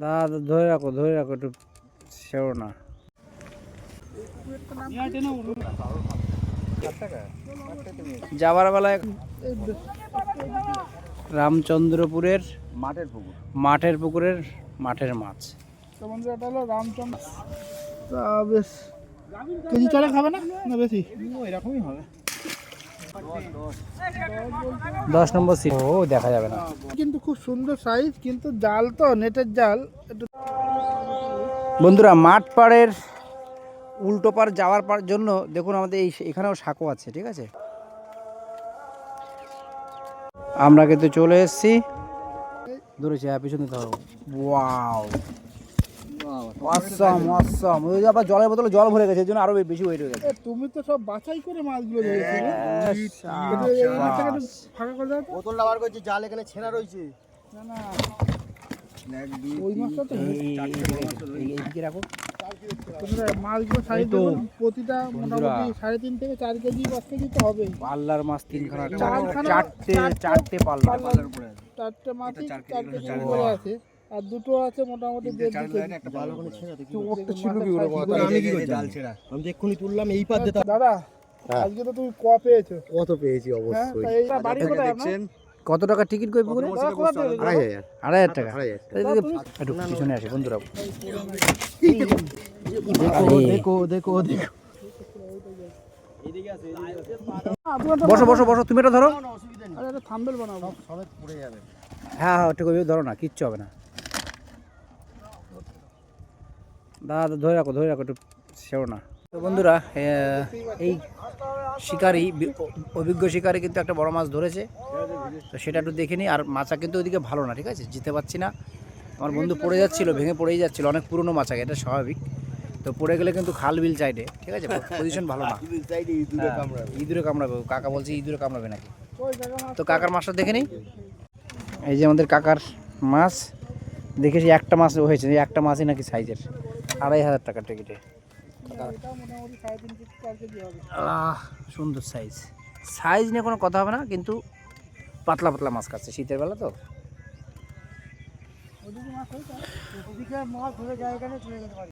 দাদা ধরে রাখো একটু সেও না। যাবার বেলায় রামচন্দ্রপুরের মাঠের পুকুরের মাঠের মাছ। এটা হলো রামচন্দ্র, তা বেশ কেজি চারে খাবে না না বেশি এরকমই হবে। 10 নম্বর সিট ও দেখা যাবে না, কিন্তু খুব সুন্দর সাইজ, কিন্তু জাল তো নেটের জাল একটু। বন্ধুরা মাঠ পাড়ের উল্টো পার যাওয়ার জন্য দেখুন আমাদের এখানেও সাঁকো আছে, ঠিক আছে। আমরা কিন্তু চলে এসেছি, ধরেছি পিছনে দিতে হবে। ওয়াও অসম অসম, ওই আবার জলের বোতলে জল ভরে গেছে, এই জন্য আরো বেশি ওয়েট হয়ে গেছে। তুমি তো সব বাছাই করে মাছগুলো ধরেছিলে। ফাঁকা করে দাও, বোতলটা বার করছি, জাল এখানে ছেঁড়া রয়েছে। না না ওই মাছটা তো এইদিকে রাখো। তোমরা মাছগুলো সাইজ দেখুন, প্রতিটা মোটামুটি 3.5 থেকে 4 কেজি 5 কেজি তো হবে। পাল্লার মাছ তিনখানা, চারটে পাল্লা, চারটে মাছই 4 কেজি করে আছে, আর দুটো আছে মোটামুটি 1.5 কেজি। একটা ভালো করে ছেঁড়া দেখি। জাল ছেঁড়া আমি তো এক্ষুনি তুললাম, এই পার যেতে। দাদা আজকে তো তুমি ক পেয়েছো? কত পেয়েছি হ্যাঁ, অবশ্যই। তা এইটা বাড়ি কোথায় আপনার? কত টাকা টিকিট করে পুকুরে? 2,500 টাকা। একটু পিছনে আসে বন্ধুরা। দেখো দেখো দেখো, বসো বসো বসো, তুমি এটা ধরো। আরে এটা থাম্বনেল বানাবো। সমেত পড়ে যাবে। হ্যাঁ হ্যাঁ ঠিক আছে, ধরো না, কিচ্ছু হবে না। দাদা ধরে রাখো একটু সেও না। তো বন্ধুরা এই শিকারি, অভিজ্ঞ শিকারি কিন্তু একটা বড় মাছ ধরেছে, তো সেটা একটু দেখে নিই। আর মাছা কিন্তু ওইদিকে ভালো না, ঠিক আছে, যেতে পারছি না। আমার বন্ধু পড়ে যাচ্ছিলো, ভেঙে পড়েই যাচ্ছিলো, অনেক পুরনো মাছ, এটা স্বাভাবিক। তো পড়ে গেলে কিন্তু খাল বিল সাইডে, ঠিক আছে, পজিশন ভালো না, ইঁদুরে কামড়াবে। কাকা বলছে ইঁদুরে কামড়াবে নাকি। তো কাকার মাছটা দেখে নিই। এই যে আমাদের কাকার মাছ, দেখেছি একটা মাছ হয়েছে, একটা মাছই নাকি সাইজের, 2,500 টাকার টিকিটে। সুন্দর সাইজ নিয়ে কোনো কথা হবে না, কিন্তু পাতলা পাতলা মাছ খাচ্ছে শীতের বেলা তো। ওদিকে মাছ হয়েছে, ওদিকে মাছ ধরে যায় এখানে চলে যেতে পারে।